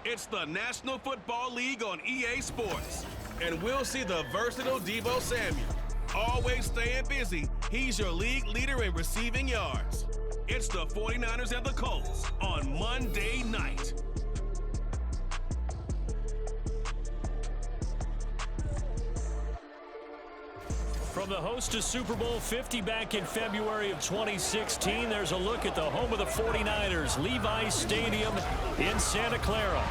It's the National Football League on EA Sports. And we'll see the versatile Deebo Samuel. Always staying busy, he's your league leader in receiving yards. It's the 49ers and the Colts on Monday night. From the host to Super Bowl 50 back in February of 2016, there's a look at the home of the 49ers, Levi's Stadium in Santa Clara.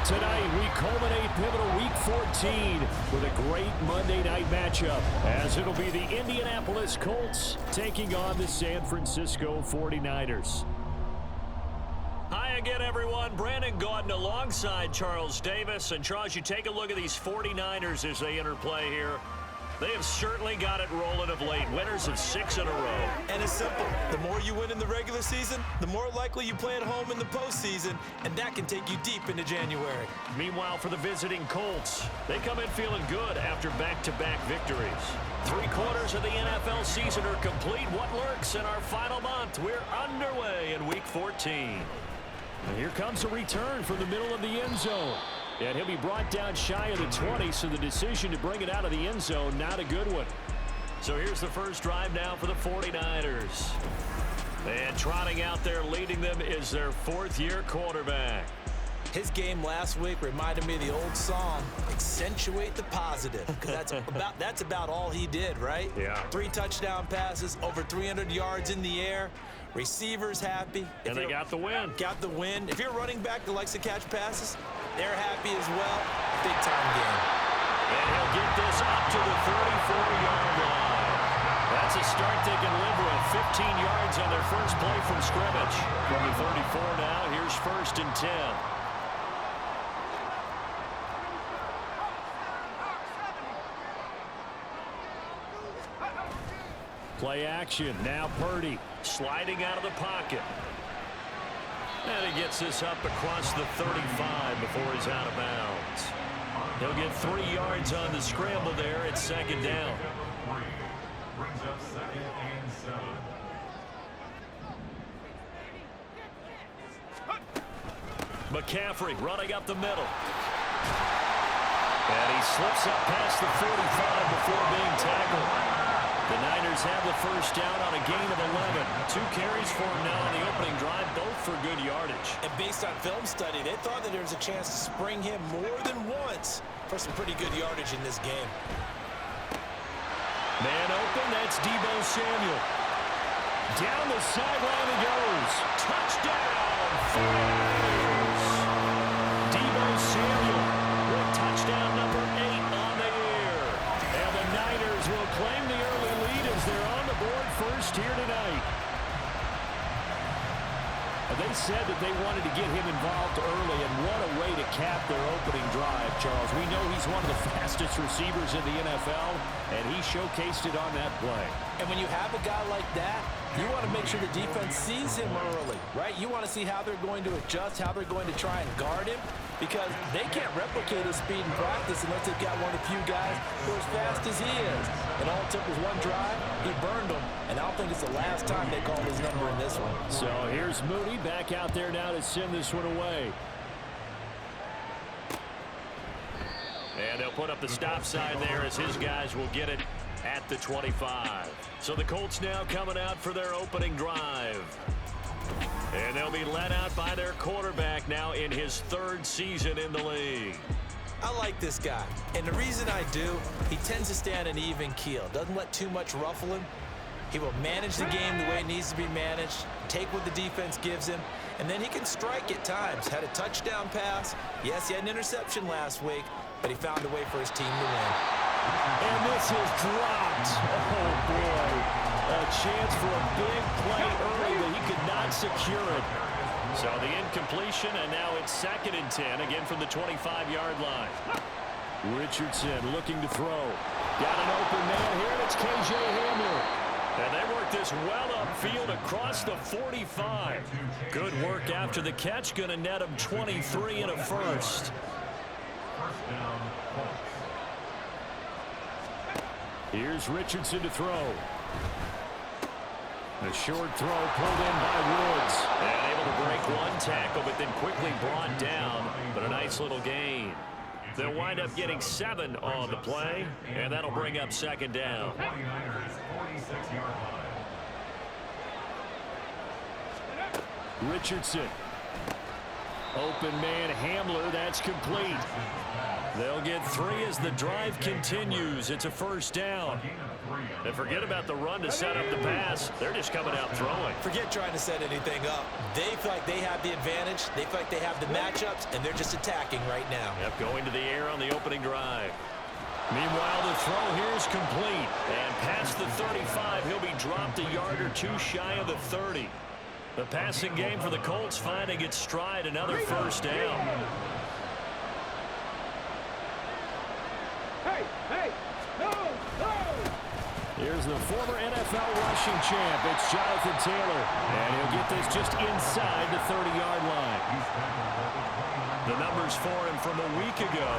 Tonight, we culminate pivotal Week 14 with a great Monday night matchup, as it'll be the Indianapolis Colts taking on the San Francisco 49ers. Hi again, everyone. Brandon Gaudin alongside Charles Davis. And Charles, you take a look at these 49ers as they enter play here. They have certainly got it rolling of late. Winners of 6 in a row. And it's simple. The more you win in the regular season, the more likely you play at home in the postseason, and that can take you deep into January. Meanwhile, for the visiting Colts, they come in feeling good after back-to-back victories. 3/4 of the NFL season are complete. What lurks in our final month? We're underway in Week 14. And here comes a return from the middle of the end zone. And he'll be brought down shy of the 20, so the decision to bring it out of the end zone, not a good one. So here's the first drive now for the 49ers. And trotting out there leading them is their 4th-year quarterback. His game last week reminded me of the old song, Accentuate the Positive, because that's about all he did, right? Yeah. 3 touchdown passes, over 300 yards in the air, receivers happy. And they got the win. Got the win. If you're a running back that likes to catch passes, they're happy as well. Big-time game. And he'll get this up to the 34-yard line. That's a start they can live with. 15 yards on their first play from scrimmage. From the 34 now, here's 1st and 10. Play action. Now Purdy sliding out of the pocket. And he gets this up across the 35 before he's out of bounds. He'll get 3 yards on the scramble there at 2nd down. Brings up 2nd and 7. McCaffrey running up the middle. And he slips up past the 45 before being tackled. The Niners have the first down on a gain of 11. 2 carries for him now on the opening drive, both for good yardage. And based on film study, they thought that there was a chance to spring him more than once for some pretty good yardage in this game. Man open, that's Deebo Samuel. Down the sideline he goes. Touchdown, 49ers. Deebo Samuel with touchdown number 8 on the year. And the Niners will claim the early lead as they're on the board first here tonight. They said that they wanted to get him involved early, and what a way to cap their opening drive, Charles. We know he's one of the fastest receivers in the NFL, and he showcased it on that play. And when you have a guy like that, you want to make sure the defense sees him early, right? You want to see how they're going to adjust, how they're going to try and guard him, because they can't replicate his speed in practice unless they've got one of the few guys who are as fast as he is. And all it took was one drive, he burned them, and I don't think it's the last time they call his number in this one. So here's Moody back out there now to send this one away. And they'll put up the stop sign there as his guys will get it at the 25. So the Colts now coming out for their opening drive. And they'll be led out by their quarterback now in his 3rd season in the league. I like this guy, and the reason I do, he tends to stay on an even keel. Doesn't let too much ruffle him. He will manage the game the way it needs to be managed, take what the defense gives him, and then he can strike at times. Had a touchdown pass. Yes, he had an interception last week, but he found a way for his team to win. And this is dropped. Oh, boy. A chance for a big play early, but he could not secure it. So the incompletion, and now it's 2nd and 10, again from the 25-yard line. Richardson looking to throw. Got an open man here, and it's K.J. Hamler. And they work this well upfield across the 45. Good work after the catch, going to net him 23 and a first. Here's Richardson to throw. The short throw pulled in by Woods. And able to break one tackle, but then quickly brought down. But an nice little gain. They'll wind up getting 7 on the play, and that'll bring up second down. 49ers, 46-yard line. Richardson. Open man Hamler. That's complete. They'll get 3 as the drive continues. It's a first down. And forget about the run to set up the pass. They're just coming out throwing. Forget trying to set anything up. They feel like they have the advantage. They feel like they have the matchups, and they're just attacking right now. Yep, going to the air on the opening drive. Meanwhile, the throw here is complete. And past the 35, he'll be dropped a yard or 2 shy of the 30. The passing game for the Colts finding its stride, another first down. Here's the former NFL rushing champ. It's Jonathan Taylor. And he'll get this just inside the 30-yard line. The numbers for him from a week ago: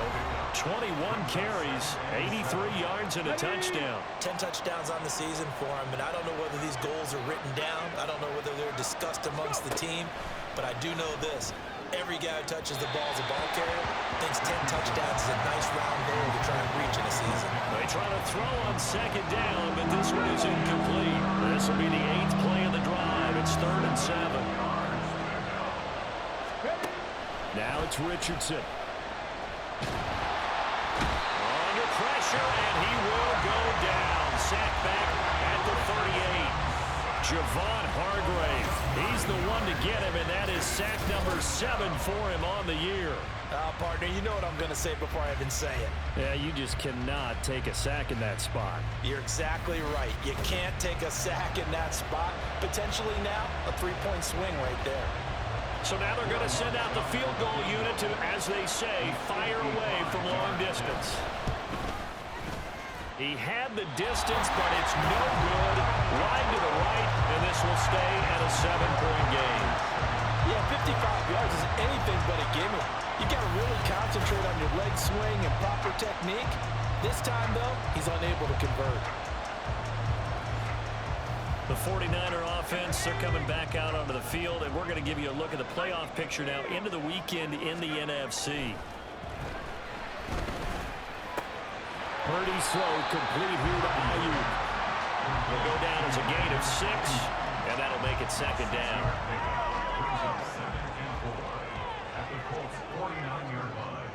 21 carries, 83 yards, and a touchdown. 10 touchdowns on the season for him, and I don't know whether these goals are written down. I don't know whether they're discussed amongst the team, but I do know this. Every guy who touches the ball as a ball carrier thinks 10 touchdowns is a nice round goal to try and reach in a season. They try to throw on second down, but this one is incomplete. This will be the 8th play of the drive. It's 3rd and 7. Now it's Richardson. Under pressure, and he will go down. Sacked back at the 38. Javon Hargrave. He's the one to get him, and that is sack number 7 for him on the year. Partner, you know what I'm going to say before I even say it. Yeah, you just cannot take a sack in that spot. You're exactly right. You can't take a sack in that spot. Potentially now, a 3-point swing right there. So now they're going to send out the field goal unit to, as they say, fire away from long distance. He had the distance, but it's no good. Wide to the right, and this will stay at a 7-point game. Yeah, 55 yards is anything but a gimme. You got to really concentrate on your leg swing and proper technique. This time, though, he's unable to convert. The 49er offense, they're coming back out onto the field, and we're going to give you a look at the playoff picture now into the weekend in the NFC. Purdy's throw complete here to Ayuk. Will go down as a gain of 6, and that'll make it second down. At the Colts 49-yard line.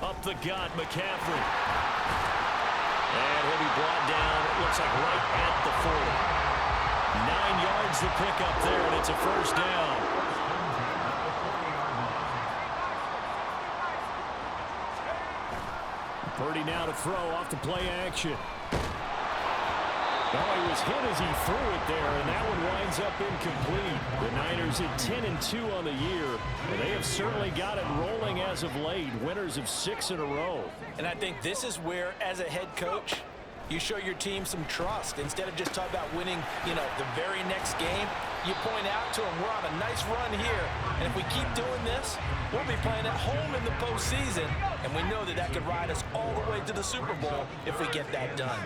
Up the gut, McCaffrey. And he'll be brought down, it looks like right at the 40. 9 yards to pick up there, and it's a first down. Purdy now to throw off the play action. Oh, he was hit as he threw it there, and that one winds up incomplete. The Niners at 10-2 on the year, and they have certainly got it rolling as of late. Winners of 6 in a row. And I think this is where, as a head coach, you show your team some trust. Instead of just talking about winning, the very next game, you point out to them, we're on a nice run here, and if we keep doing this, we'll be playing at home in the postseason, and we know that that could ride us all the way to the Super Bowl if we get that done.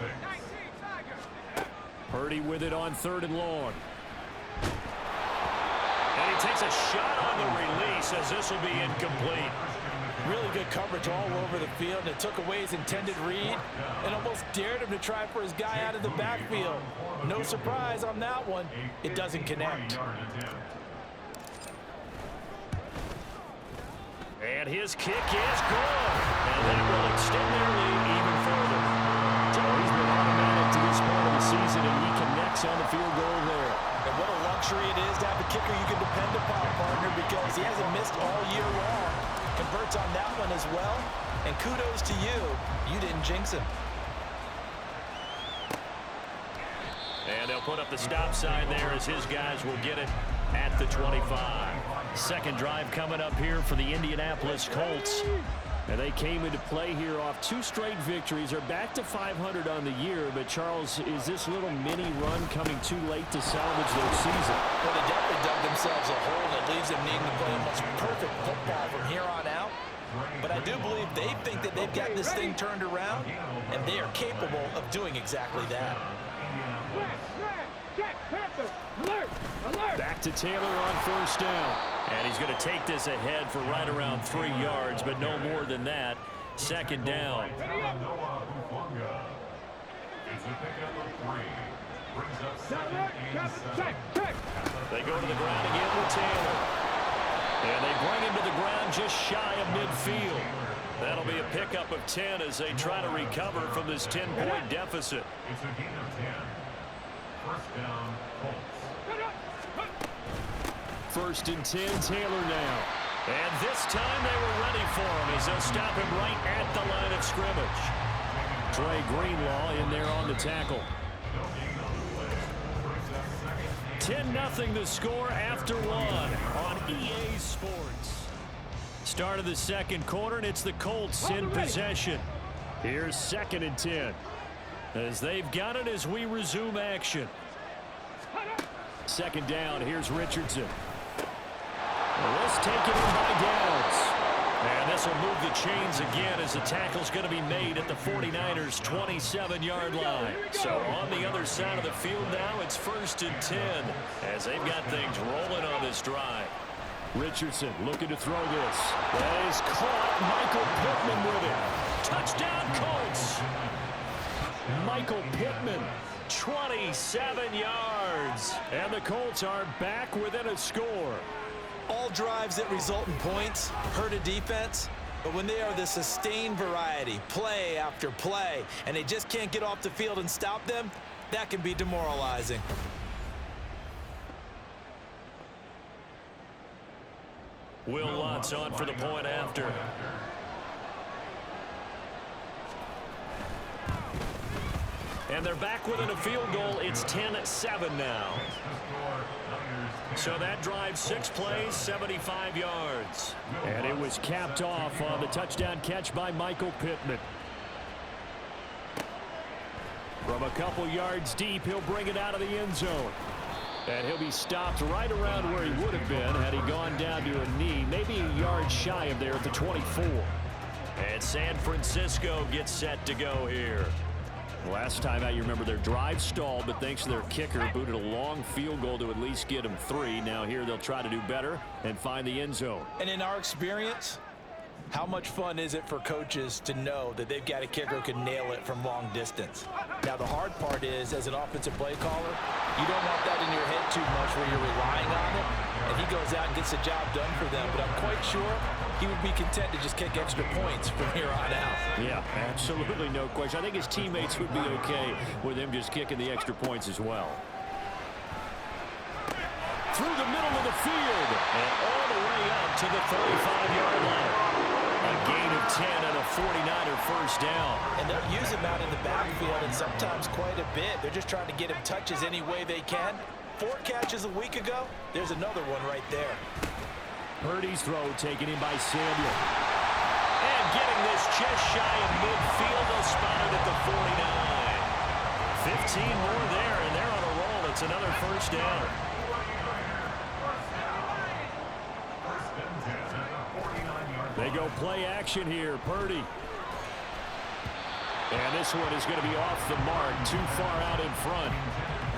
Purdy with it on 3rd and long. And he takes a shot on the release as this will be incomplete. Really good coverage all over the field, and it took away his intended read and almost dared him to try for his guy out of the backfield. No surprise on that one. It doesn't connect. And his kick is good. And that will extend their lead even further. So he's been automatic to this part of the season, and he connects on the field goal there. And what a luxury it is to have a kicker you can depend upon, partner, because he hasn't missed all year long. Converts on that one as well. And kudos to you. You didn't jinx him. And they'll put up the stop sign there as his guys will get it at the 25. Second drive coming up here for the Indianapolis Colts. And they came into play here off 2 straight victories. They're back to 500 on the year. But, Charles, is this little mini run coming too late to salvage their season? Well, they definitely dug themselves a hole that leaves them needing to play almost perfect football from here on out. But I do believe they think that they've got this thing turned around, and they are capable of doing exactly that. Back to Taylor on 1st down. And he's going to take this ahead for right around 3 yards, but no more than that. Second down. It's a pickup of 3. Brings up 2nd and 7. They go to the ground again with Taylor. And they bring him to the ground just shy of midfield. That'll be a pickup of 10 as they try to recover from this 10-point deficit. It's a gain of 10. First down, Colts. 1st and 10, Taylor now. And this time they were ready for him as they'll stop him right at the line of scrimmage. Trey Greenlaw in there on the tackle. 10-0 the score after 1 on EA Sports. Start of the second quarter, and it's the Colts in possession. Here's 2nd and 10 as they've got it as we resume action. 2nd down, here's Richardson. Let's take it in by Downs. And this will move the chains again as the tackle's going to be made at the 49ers' 27-yard line. So on the other side of the field now, it's 1st and 10 as they've got things rolling on this drive. Richardson looking to throw this. That is caught. Michael Pittman with it. Touchdown, Colts. Michael Pittman, 27 yards. And the Colts are back within a score. All drives that result in points hurt a defense, but when they are the sustained variety, play after play, and they just can't get off the field and stop them, that can be demoralizing. Will Lutz on for the point after. And they're back within a field goal. It's 10-7 now. So that drive, 6 plays, 75 yards. And it was capped off on the touchdown catch by Michael Pittman. From a couple yards deep, he'll bring it out of the end zone. And he'll be stopped right around where he would have been had he gone down to a knee, maybe a yard shy of there at the 24. And San Francisco gets set to go here. Last time out, you remember their drive stalled, but thanks to their kicker, booted a long field goal to at least get them 3. Now here they'll try to do better and find the end zone. And in our experience, how much fun is it for coaches to know that they've got a kicker who can nail it from long distance? Now, the hard part is, as an offensive play caller, you don't want that in your head too much where you're relying on it, and he goes out and gets the job done for them. But I'm quite sure he would be content to just kick extra points from here on out. Yeah, absolutely no question. I think his teammates would be okay with him just kicking the extra points as well. Through the middle of the field and all the way up to the 35-yard line. A gain of 10 and a 49er first down. And they'll use him out in the backfield, and sometimes quite a bit. They're just trying to get him touches any way they can. 4 catches a week ago. There's another one right there. Purdy's throw taken in by Samuel. And getting this just shy of midfield. They'll spot it at the 49. 15 more there, and they're on a roll. It's another first down. They go play action here. Purdy. And this one is going to be off the mark, too far out in front.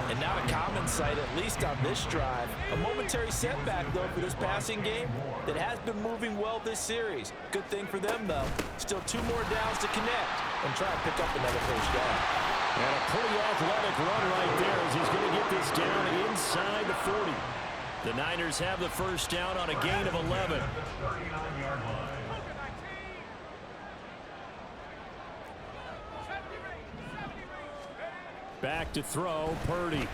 And not a common sight, at least on this drive. A momentary setback, though, for this passing game that has been moving well this series. Good thing for them, though. Still 2 more downs to connect and try and pick up another first down. And a pretty athletic run right there as he's going to get this down inside the 40. The Niners have the first down on a gain of 11. Back to throw, Purdy.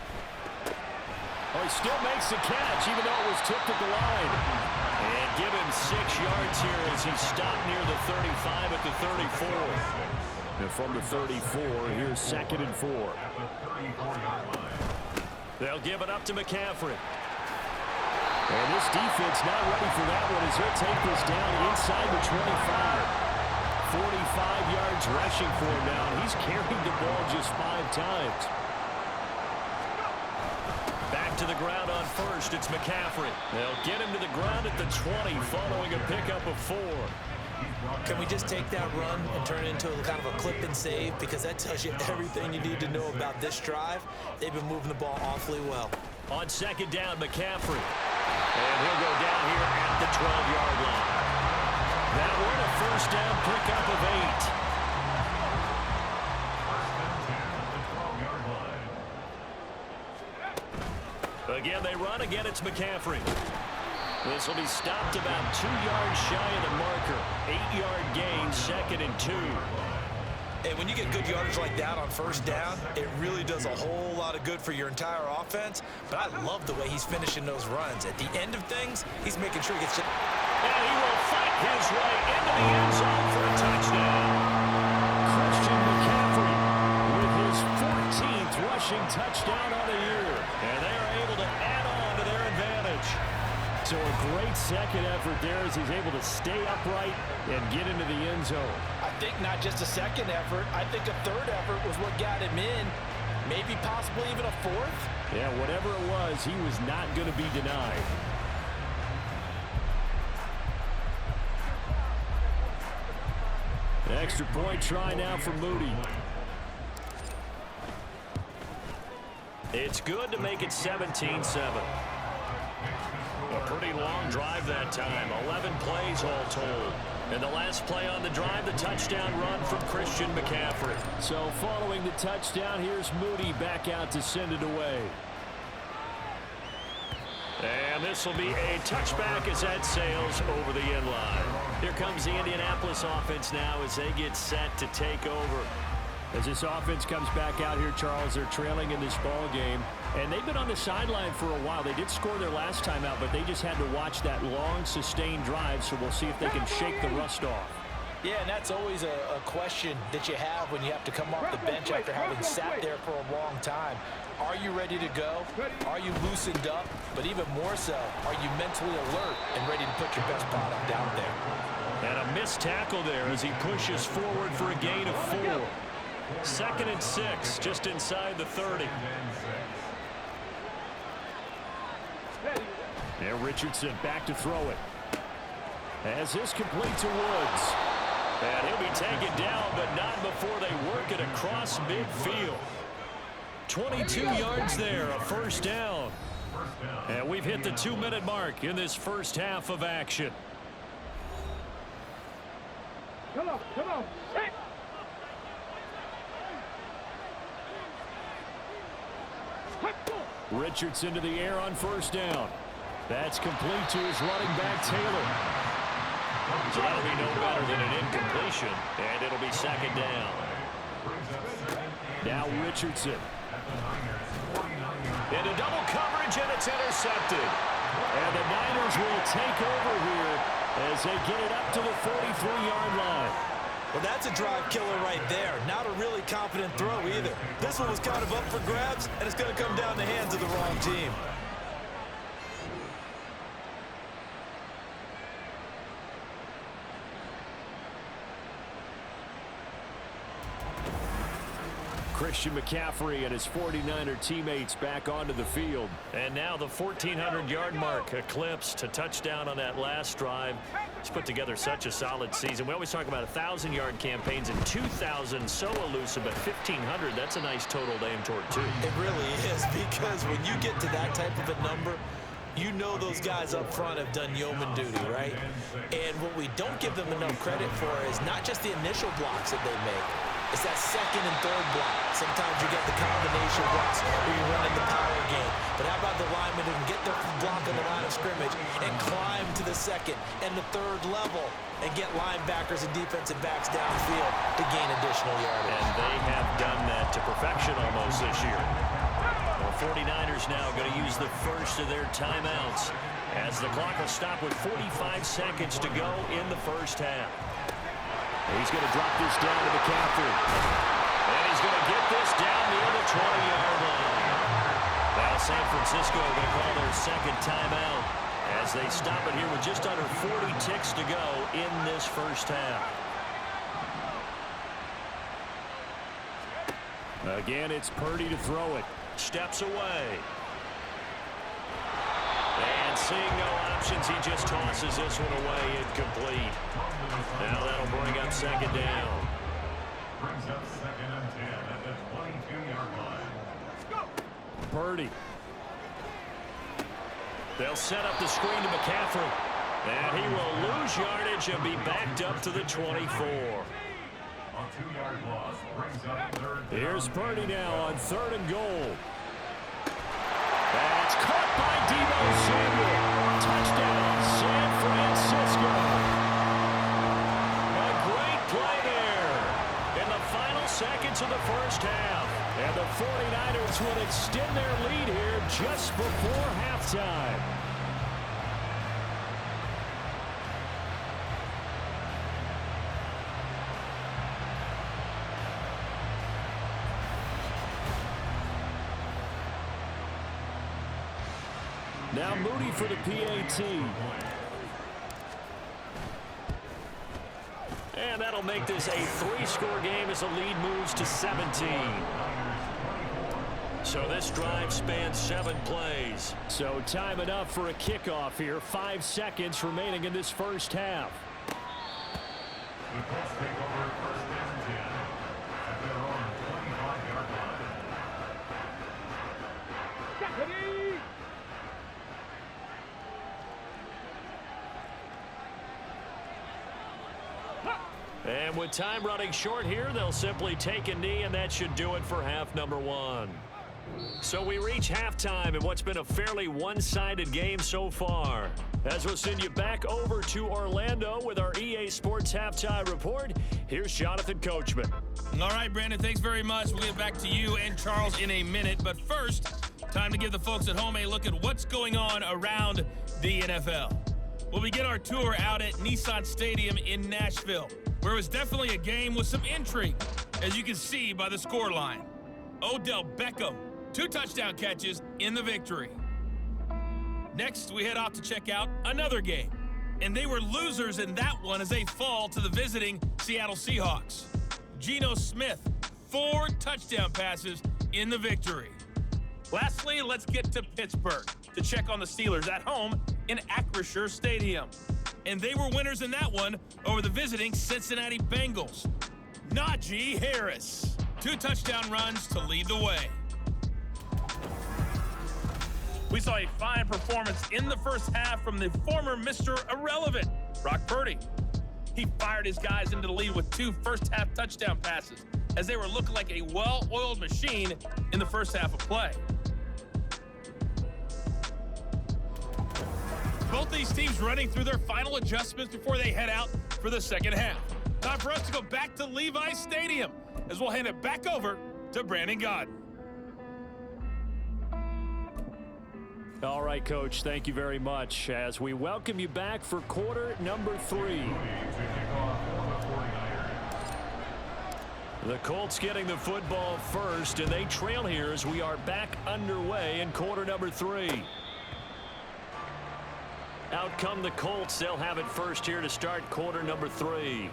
Oh, he still makes the catch, even though it was tipped at the line. And give him 6 yards here as he stopped near the 35 at the 34. And from the 34, here's 2nd and 4. They'll give it up to McCaffrey. And this defense not ready for that one as he'll take this down inside the 25. 45 yards rushing for him now. He's carried the ball just 5 times. Back to the ground on first. It's McCaffrey. They'll get him to the ground at the 20 following a pickup of 4. Can we just take that run and turn it into a kind of a clip and save? Because that tells you everything you need to know about this drive. They've been moving the ball awfully well. On 2nd down, McCaffrey. And he'll go down here 12-yard line. That one a first down pickup of 8. Again, they run. Again, it's McCaffrey. This will be stopped about 2 yards shy of the marker. 8-yard gain, 2nd and 2. And when you get good yardage like that on first down, it really does a whole lot of good for your entire offense. But I love the way he's finishing those runs. At the end of things, he's making sure he gets... And he will fight his way into the end zone for a touchdown. Christian McCaffrey with his 14th rushing touchdown on the year. And they are able to add on to their advantage. So a great second effort there as he's able to stay upright and get into the end zone. I think not just a second effort. I think a third effort was what got him in. Maybe possibly even a fourth. Yeah, whatever it was, he was not going to be denied. An extra point try now for Moody. It's good to make it 17-7. A pretty long drive that time. 11 plays all told. And the last play on the drive, the touchdown run from Christian McCaffrey. So following the touchdown, here's Moody back out to send it away. And this will be a touchback as that sails over the end line. Here comes the Indianapolis offense now as they get set to take over. As this offense comes back out here, Charles, they're trailing in this ball game. And they've been on the sideline for a while. They did score their last time out, but they just had to watch that long, sustained drive, so we'll see if they can shake the rust off. Yeah, and that's always a question that you have when you have to come off the bench after having sat there for a long time. Are you ready to go? Are you loosened up? But even more so, are you mentally alert and ready to put your best product out there? And a missed tackle there as he pushes forward for a gain of 4. 2nd and 6, just inside the 30. Now Richardson back to throw it. As this complete to Woods. And he'll be taken down, but not before they work it across midfield. 22 yards there, a first down. And we've hit the 2-minute mark in this first half of action. Come on, come on. Richardson to the air on first down. That's complete to his running back, Taylor. So that'll be no better than an incompletion, and it'll be 2nd down. Now Richardson. Into double coverage, and it's intercepted. And the Niners will take over here as they get it up to the 43-yard line. Well, that's a drive killer right there. Not a really confident throw either. This one was kind of up for grabs, and it's going to come down the hands of the wrong team. Christian McCaffrey and his 49er teammates back onto the field. And now the 1,400-yard mark eclipsed to touchdown on that last drive. He's put together such a solid season. We always talk about 1,000-yard campaigns, and 2,000 so elusive, but 1,500, that's a nice total to aim toward, too. It really is, because when you get to that type of a number, you know those guys up front have done yeoman duty, right? And what we don't give them enough credit for is not just the initial blocks that they make. It's that second and third block. Sometimes you get the combination blocks where you're running the power game. But how about the linemen who can get their block on the line of scrimmage and climb to the second and the third level and get linebackers and defensive backs downfield to gain additional yardage? And they have done that to perfection almost this year. The 49ers now going to use the first of their timeouts as the clock will stop with 45 seconds to go in the first half. He's going to drop this down to McCaffrey. And he's going to get this down near the 20-yard line. Now San Francisco going to call their second timeout as they stop it here with just under 40 ticks to go in this first half. Again, it's Purdy to throw it. Steps away. And seeing no options, he just tosses this one away, incomplete. Now that'll bring up 2nd down. Brings up 2nd and 10 at the 22-yard line. Purdy. They'll set up the screen to McCaffrey. And he will lose yardage and be backed up to the 24. A 2-yard loss brings up third down. Here's Purdy now on 3rd and goal. That's caught by Deebo Samuel. Touchdown, San Francisco. A great play there in the final seconds of the first half. And the 49ers will extend their lead here just before halftime. Now Moody for the PAT. And that'll make this a 3-score game as the lead moves to 17. So this drive spans 7 plays. So time enough for a kickoff here. 5 seconds remaining in this first half. The Colts take over first and 10 at their own 25-yard line. And with time running short here, they'll simply take a knee, and that should do it for half number 1. So we reach halftime in what's been a fairly one-sided game so far. As we'll send you back over to Orlando with our EA Sports Halftime Report, here's Jonathan Coachman. All right, Brandon, thanks very much. We'll get back to you and Charles in a minute. But first, time to give the folks at home a look at what's going on around the NFL. We'll begin our tour out at Nissan Stadium in Nashville, where it was definitely a game with some intrigue, as you can see by the scoreline. Odell Beckham, 2 touchdown catches in the victory. Next, we head off to check out another game, and they were losers in that one as they fall to the visiting Seattle Seahawks. Geno Smith, 4 touchdown passes in the victory. Lastly, let's get to Pittsburgh to check on the Steelers at home in Acrisure Stadium. And they were winners in that one over the visiting Cincinnati Bengals. Najee Harris, 2 touchdown runs to lead the way. We saw a fine performance in the first half from the former Mr. Irrelevant, Brock Purdy. He fired his guys into the lead with 2 first-half touchdown passes as they were looking like a well-oiled machine in the first half of play. Both these teams running through their final adjustments before they head out for the second half. Time for us to go back to Levi Stadium as we'll hand it back over to Brandon Godden. All right, Coach, thank you very much as we welcome you back for quarter number 3. The Colts getting the football first, and they trail here as we are back underway in quarter number 3. Out come the Colts. They'll have it first here to start quarter number 3.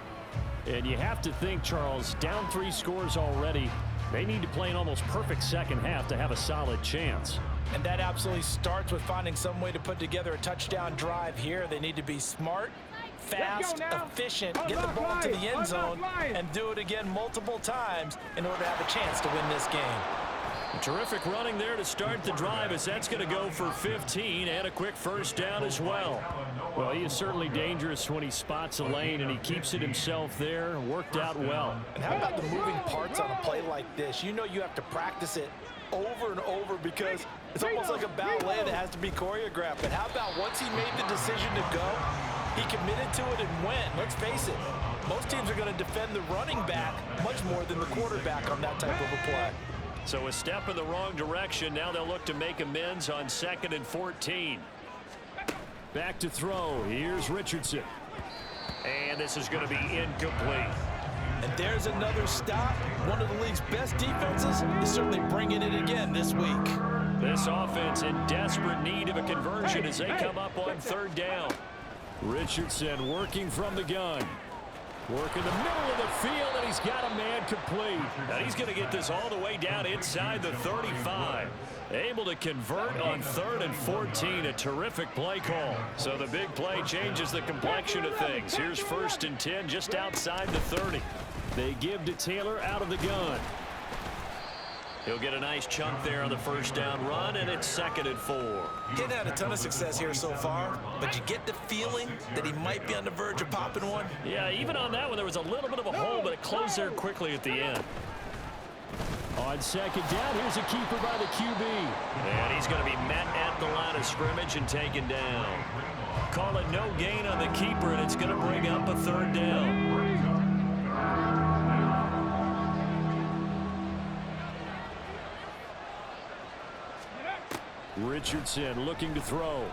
And you have to think, Charles, down 3 scores already. They need to play an almost perfect second half to have a solid chance. And that absolutely starts with finding some way to put together a touchdown drive here. They need to be smart, fast, efficient, get the ball to the end zone, and do it again multiple times in order to have a chance to win this game. Terrific running there to start the drive as that's going to go for 15 and a quick first down as well. Well, he is certainly dangerous when he spots a lane and he keeps it himself there. Worked out well. And how about the moving parts on a play like this? You know you have to practice it over and over because it's almost like a ballet that has to be choreographed. But how about once he made the decision to go, he committed to it and went. Let's face it, most teams are going to defend the running back much more than the quarterback on that type of a play. So a step in the wrong direction. Now they'll look to make amends on 2nd and 14. Back to throw. Here's Richardson. And this is going to be incomplete. And there's another stop. One of the league's best defenses is certainly bringing it again this week. This offense in desperate need of a conversion as they come up on 3rd down. Richardson working from the gun. Working the middle of the field, and he's got a man complete. And he's going to get this all the way down inside the 35. Able to convert on 3rd and 14. A terrific play call. So the big play changes the complexion of things. Here's 1st and 10 just outside the 30. They give to Taylor out of the gun. He'll get a nice chunk there on the first down run, and it's 2nd and 4. He hadn't had a ton of success here so far, but you get the feeling that he might be on the verge of popping one. Yeah, even on that one, there was a little bit of a hole, but it closed there quickly at the end. On 2nd down, here's a keeper by the QB. And he's going to be met at the line of scrimmage and taken down. Call it no gain on the keeper, and it's going to bring up a 3rd down. Richardson looking to throw.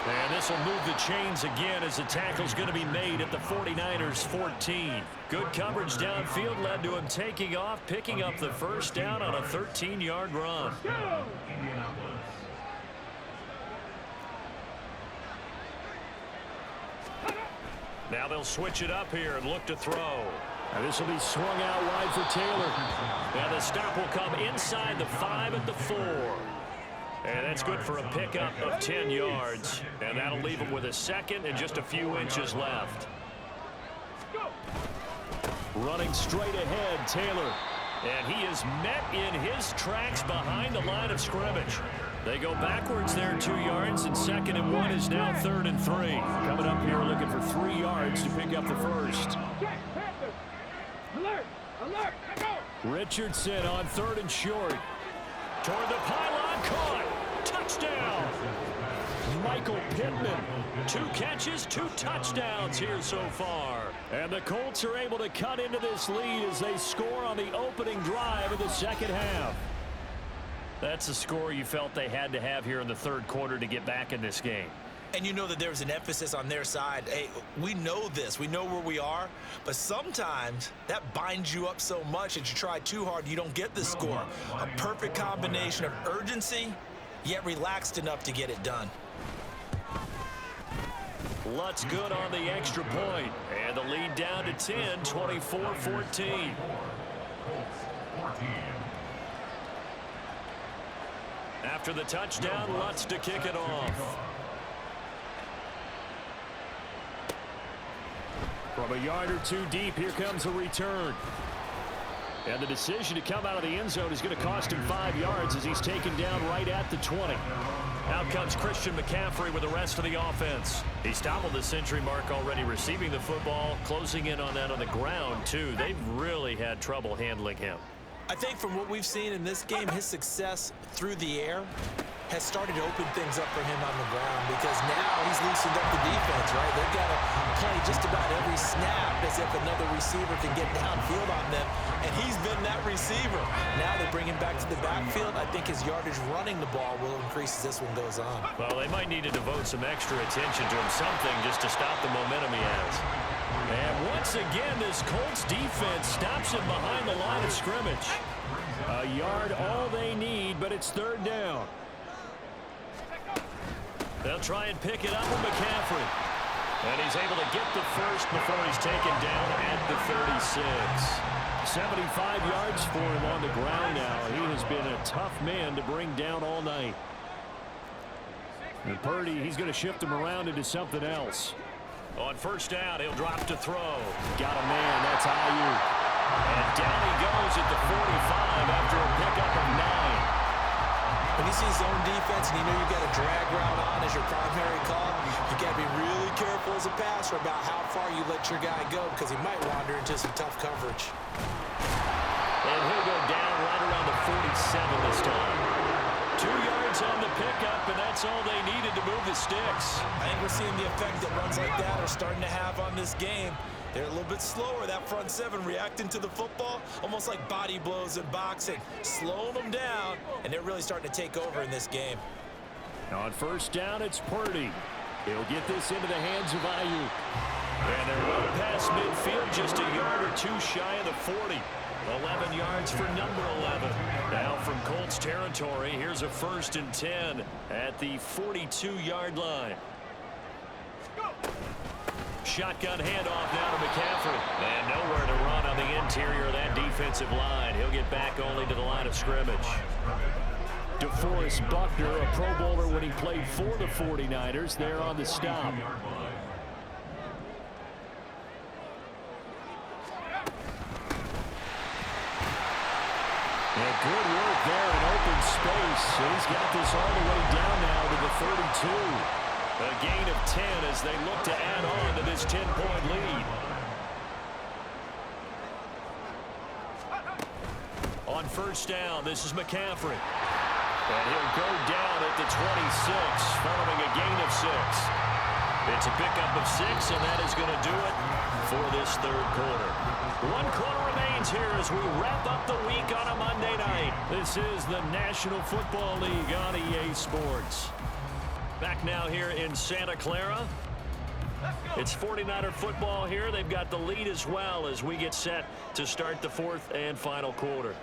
And this will move the chains again as the tackle's going to be made at the 49ers 14. Good coverage downfield led to him taking off, picking up the first down on a 13-yard run. Now they'll switch it up here and look to throw. And this will be swung out wide for Taylor. Now the stop will come inside the 5 at the 4. And that's good for a pickup of 10 yards. And that'll leave him with a 2nd and just a few inches left. Running straight ahead, Taylor. And he is met in his tracks behind the line of scrimmage. They go backwards there 2 yards, and 2nd and 1 is now 3rd and 3. Coming up here looking for 3 yards to pick up the first. Alert! Alert! Go! Richardson on 3rd and short. Toward the pylon, caught. Touchdown. Michael Pittman. 2 catches, 2 touchdowns here so far. And the Colts are able to cut into this lead as they score on the opening drive of the 2nd half. That's the score you felt they had to have here in the 3rd quarter to get back in this game. And you know that there's an emphasis on their side. Hey, we know this. We know where we are. But sometimes that binds you up so much that you try too hard, you don't get the score. A perfect combination of urgency, yet relaxed enough to get it done. Lutz good on the extra point. And the lead down to 10, 24-14. After the touchdown, Lutz to kick it off. From a yard or 2 deep, here comes a return. And the decision to come out of the end zone is going to cost him 5 yards as he's taken down right at the 20. Out comes Christian McCaffrey with the rest of the offense. He's toppled the century mark already receiving the football, closing in on that on the ground, too. They've really had trouble handling him. I think from what we've seen in this game, his success through the air has started to open things up for him on the ground because now he's loosened up the defense, right? They've got to play just about every snap as if another receiver can get downfield on them, and he's been that receiver. Now they bring him back to the backfield. I think his yardage running the ball will increase as this one goes on. Well, they might need to devote some extra attention to him, something just to stop the momentum he has. And once again, this Colts defense stops him behind the line of scrimmage. A yard all they need, but it's 3rd down. They'll try and pick it up with McCaffrey. And he's able to get the first before he's taken down at the 36. 75 yards for him on the ground now. He has been a tough man to bring down all night. And Purdy, he's going to shift him around into something else. On 1st down, he'll drop to throw. Got a man, that's Ayuk. And down he goes at the 45 after a pickup of 9. When you see zone defense and you know you've got a drag route on as your primary call, you got to be really careful as a passer about how far you let your guy go because he might wander into some tough coverage. And he'll go down right around the 47 this time. 2 yards on the pickup, and that's all they needed to move the sticks. I think we're seeing the effect that runs like that are starting to have on this game. They're a little bit slower, that front 7 reacting to the football, almost like body blows in boxing, slowing them down, and they're really starting to take over in this game. On 1st down, it's Purdy. He'll get this into the hands of Ayuk. And they're well past midfield, just a yard or 2 shy of the 40. 11 yards for number 11. Now from Colts territory, here's a 1st and 10 at the 42-yard line. Shotgun handoff now to McCaffrey. And nowhere to run on the interior of that defensive line. He'll get back only to the line of scrimmage. DeForest Buckner, a Pro Bowler when he played for the 49ers, there on the stop. And good work there in open space. He's got this all the way down now to the 32. A gain of 10 as they look to add on to this 10-point lead. On first down, this is McCaffrey. And he'll go down at the 26, following a gain of 6. It's a pickup of 6, and that is going to do it for this third quarter. 1 quarter remains here as we wrap up the week on a Monday night. This is the National Football League on EA Sports. Back now here in Santa Clara. It's 49er football here. They've got the lead as well as we get set to start the fourth and final quarter.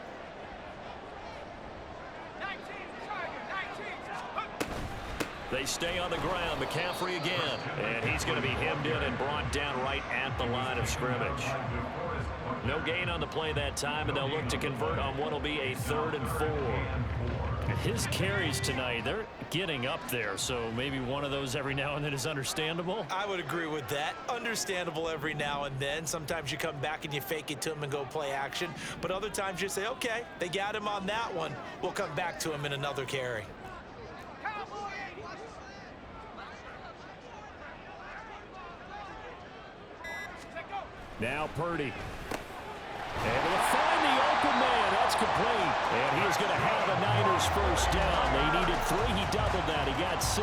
They stay on the ground. McCaffrey again. And he's going to be hemmed in and brought down right at the line of scrimmage. No gain on the play that time, and they'll look to convert on what will be a 3rd and 4. His carries tonight, they're getting up there, so maybe one of those every now and then is understandable. I would agree with that. Understandable every now and then. Sometimes you come back and you fake it to him and go play action. But other times you say, okay, they got him on that one. We'll come back to him in another carry. Now Purdy. And he'll find the open man. That's complete. And he's going to have a Niners first down. They needed 3. He doubled that. He got 6.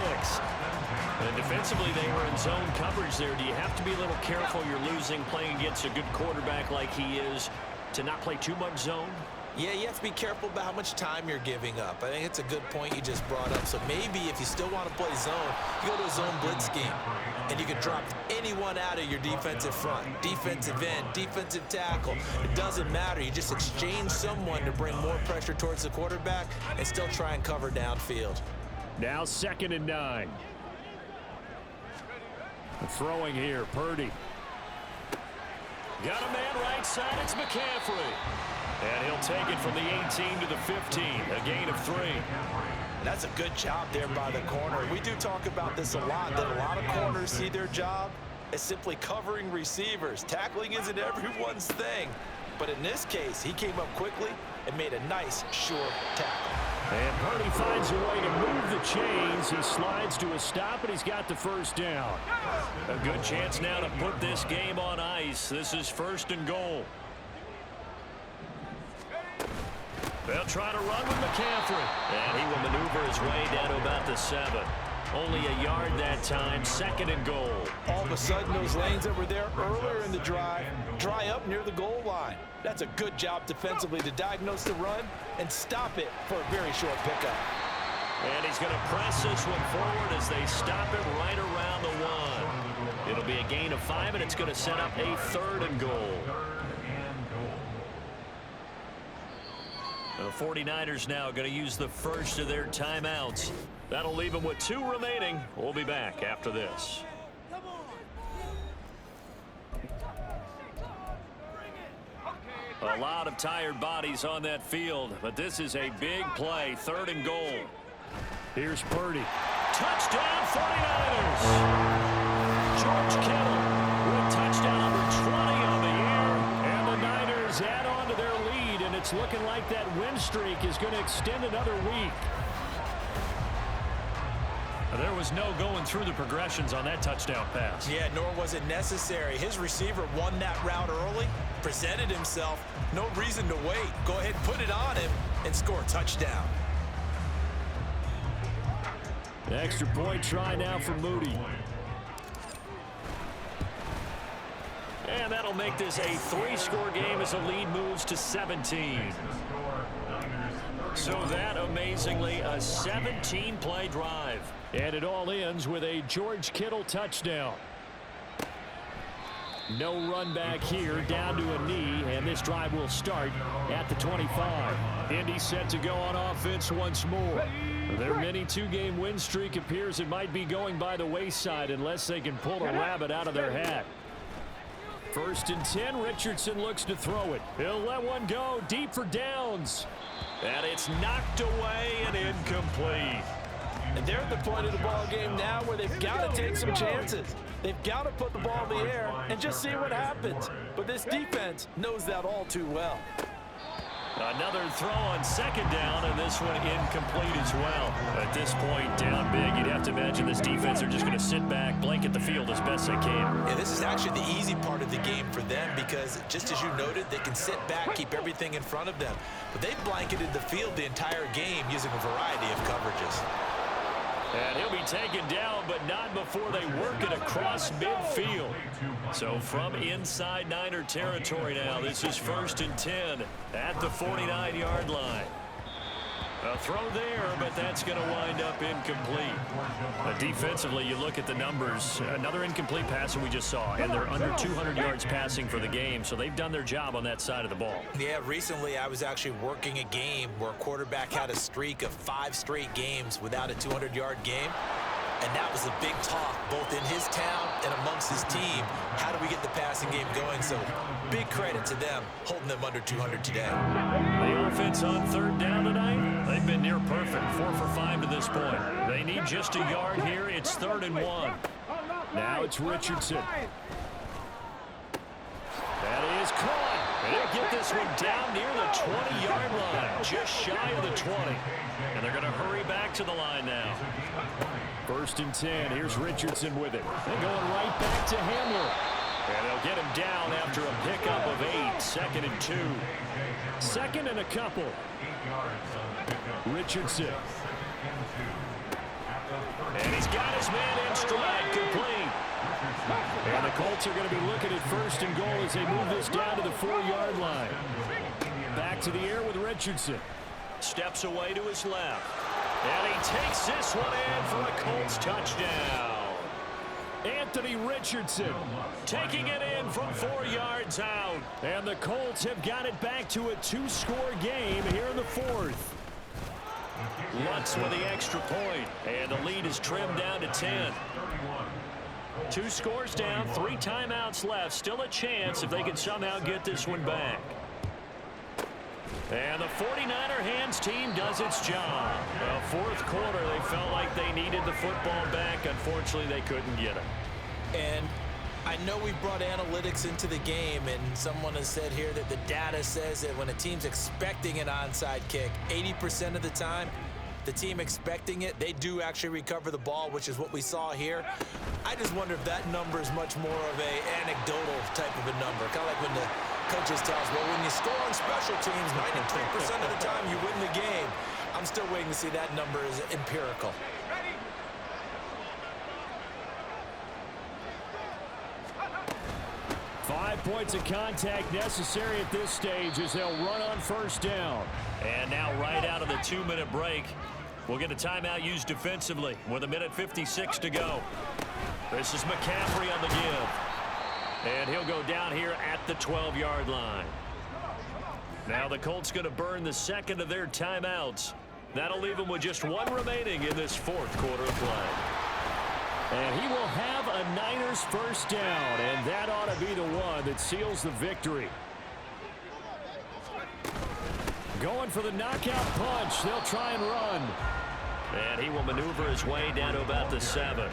And defensively, they were in zone coverage there. Do you have to be a little careful? You're losing, playing against a good quarterback like he is, to not play too much zone? Yeah, you have to be careful about how much time you're giving up. I think it's a good point you just brought up. So maybe if you still want to play zone, you go to a zone blitz scheme. And you can drop anyone out of your defensive front. Defensive end, defensive tackle. It doesn't matter. You just exchange someone to bring more pressure towards the quarterback and still try and cover downfield. Now 2nd and 9. Throwing here, Purdy. Got a man right side. It's McCaffrey. And he'll take it from the 18 to the 15. A gain of 3. That's a good job there by the corner. We do talk about this a lot, that a lot of corners see their job as simply covering receivers. Tackling isn't everyone's thing. But in this case, he came up quickly and made a nice, sure tackle. And Purdy finds a way to move the chains. He slides to a stop, and he's got the first down. A good chance now to put this game on ice. This is 1st and goal. They'll try to run with McCaffrey. And he will maneuver his way down to about the 7. Only a yard that time. 2nd and goal. All of a sudden, those lanes that were there earlier in the drive dry up near the goal line. That's a good job defensively to diagnose the run and stop it for a very short pickup. And he's going to press this one forward as they stop it right around the 1. It'll be a gain of 5, and it's going to set up a 3rd and goal. The 49ers now going to use the first of their timeouts. That'll leave them with 2 remaining. We'll be back after this. A lot of tired bodies on that field, but this is a big play. 3rd and goal. Here's Purdy. Touchdown 49ers! George Kittle with touchdown number 20 on the year. And the Niners add on to their lead, and it's looking like that win streak is going to extend another week. There was no going through the progressions on that touchdown pass. Yeah, nor was it necessary. His receiver won that route early, presented himself. No reason to wait. Go ahead and put it on him and score a touchdown. The extra point try now for Moody. And that'll make this a 3-score game as the lead moves to 17. So that, amazingly, a 17-play drive. And it all ends with a George Kittle touchdown. No run back here, down to a knee, and this drive will start at the 25. Indy set to go on offense once more. Their mini 2-game win streak appears it might be going by the wayside unless they can pull a rabbit out of their hat. 1st and 10, Richardson looks to throw it. He'll let one go deep for downs. And it's knocked away and incomplete. And they're at the point of the ball game now where they've got to take some chances. They've got to put the ball in the air and just see what happens. But this defense knows that all too well. Another throw on second down, and this one incomplete as well. At this point, down big, you'd have to imagine this defense are just going to sit back, blanket the field as best they can. Yeah, this is actually the easy part of the game for them because, just as you noted, they can sit back, keep everything in front of them. But they've blanketed the field the entire game using a variety of coverages. And he'll be taken down, but not before they work it across midfield. So from inside Niner territory now, this is 1st and 10 at the 49-yard line. A throw there, but that's going to wind up incomplete. Defensively, you look at the numbers. Another incomplete pass that we just saw, and they're under 200 yards passing for the game, so they've done their job on that side of the ball. Yeah, recently I was actually working a game where a quarterback had a streak of 5 straight games without a 200-yard game. And that was a big talk, both in his town and amongst his team. How do we get the passing game going? So big credit to them, holding them under 200 today. The offense on 3rd down tonight, they've been near perfect, 4 for 5 to this point. They need just a yard here. It's 3rd and 1. Now it's Richardson. That is caught. They'll get this one down near the 20-yard line, just shy of the 20. And they're going to hurry back to the line now. 1st and 10. Here's Richardson with it. They're going right back to Hamler. And they'll get him down after a pickup of 8. 2nd and 2. 2nd and a couple. Richardson. And he's got his man in stride, complete. And the Colts are going to be looking at 1st and goal as they move this down to the 4-yard line. Back to the air with Richardson. Steps away to his left. And he takes this one in for a Colts touchdown. Anthony Richardson taking it in from 4 yards out. And the Colts have got it back to a 2-score game here in the 4th. Lutz with the extra point. And the lead is trimmed down to 10. 2 scores down, 3 timeouts left. Still a chance if they can somehow get this one back. And the 49er hands team does its job. Well, 4th quarter, they felt like they needed the football back. Unfortunately, they couldn't get it. And I know we brought analytics into the game, and someone has said here that the data says that when a team's expecting an onside kick, 80% of the time, the team expecting it, they do actually recover the ball, which is what we saw here. I just wonder if that number is much more of a anecdotal type of a number. Kind of like when the coaches tell us, well, when you score on special teams, 93% of the time you win the game. I'm still waiting to see that number is empirical. Ready? 5 points of contact necessary at this stage as they'll run on 1st down. And now right out of the 2-minute break, we'll get a timeout used defensively with 1:56 to go. This is McCaffrey on the give. And he'll go down here at the 12-yard line. Now the Colts going to burn the 2nd of their timeouts. That'll leave them with just 1 remaining in this 4th quarter of play. And he will have a Niners 1st down, and that ought to be the one that seals the victory. Going for the knockout punch. They'll try and run. And he will maneuver his way down to about the 7.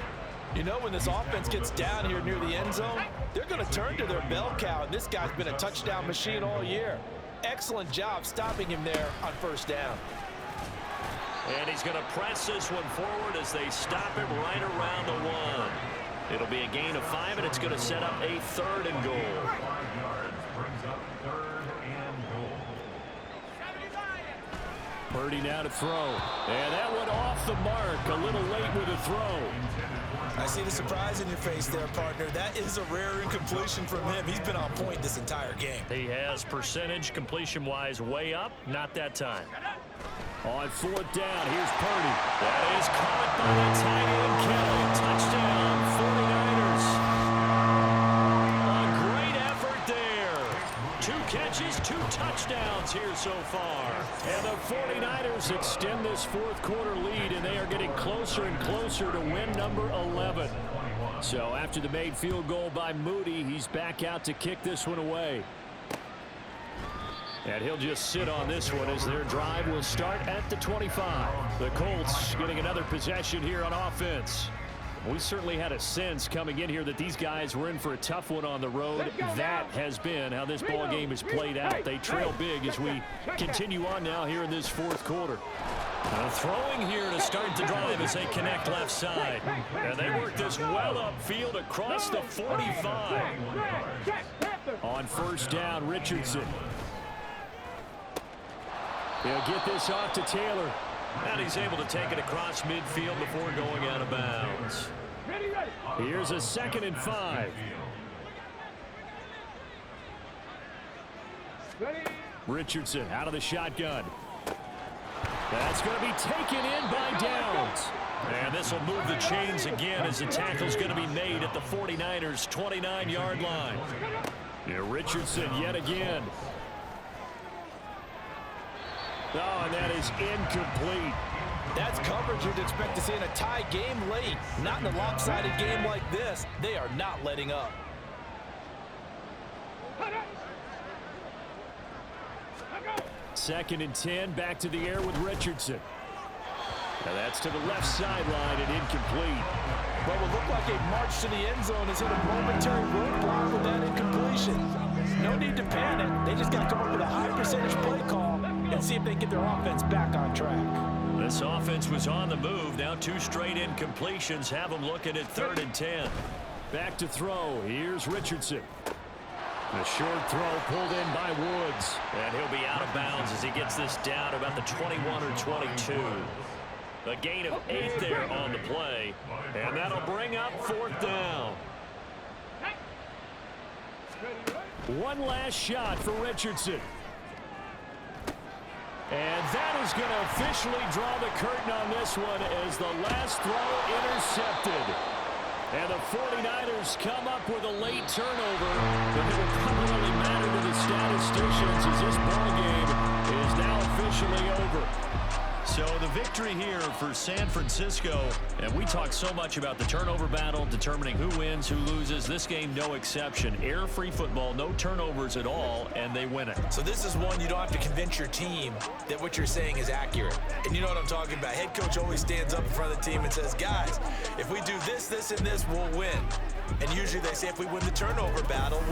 You know, when this offense gets down here near the end zone, they're going to turn to their bell cow, and this guy's been a touchdown machine all year. Excellent job stopping him there on 1st down. And he's going to press this one forward as they stop him right around the 1. It'll be a gain of 5, and it's going to set up a 3rd and goal. 5 yards brings up 3rd and goal. Purdy now to throw. And that went off the mark. A little late with a throw. I see the surprise in your face there, partner. That is a rare incompletion from him. He's been on point this entire game. He has percentage completion-wise way up. Not that time. On 4th down, here's Purdy. That is caught by the tight end, Kelly. Touchdown, 49ers. A great effort there. 2 catches, 2 touchdowns here so far. And the 49ers extend this 4th quarter lead, and they are getting closer and closer to win number 11. So after the made field goal by Moody, he's back out to kick this one away. And he'll just sit on this one as their drive will start at the 25. The Colts getting another possession here on offense. We certainly had a sense coming in here that these guys were in for a tough one on the road. That has been how this ball game has played out. They trail big as we continue on now here in this fourth quarter. Throwing here to start the drive as they connect left side. And they work this well upfield across the 45. On first down, Richardson. He'll get this off to Taylor. And he's able to take it across midfield before going out of bounds. Here's a 2nd and 5. Richardson out of the shotgun. That's going to be taken in by Downs. And this will move the chains again as the tackle's going to be made at the 49ers' 29-yard line. Richardson yet again. Oh, and that is incomplete. That's coverage you'd expect to see in a tie game late. Not in a lopsided game like this. They are not letting up. 2nd and 10, back to the air with Richardson. Now that's to the left sideline and incomplete. What will look like a march to the end zone is hit a momentary roadblock with that incompletion. No need to panic. They just got to come up with a high percentage play call and see if they get their offense back on track. This offense was on the move. Now 2 straight incompletions have them looking at 3rd and 10. Back to throw. Here's Richardson. The short throw pulled in by Woods. And he'll be out of bounds as he gets this down about the 21 or 22. A gain of 8 there on the play. And that'll bring up 4th down. One last shot for Richardson. And that is going to officially draw the curtain on this one as the last throw intercepted. And the 49ers come up with a late turnover, but it will probably matter to the statisticians as this ball game is now officially over. So the victory here for San Francisco, and we talk so much about the turnover battle, determining who wins, who loses. This game, no exception. Error-free football, no turnovers at all, and they win it. So this is one you don't have to convince your team that what you're saying is accurate. And you know what I'm talking about. Head coach always stands up in front of the team and says, guys, if we do this, this, and this, we'll win. And usually they say if we win the turnover battle,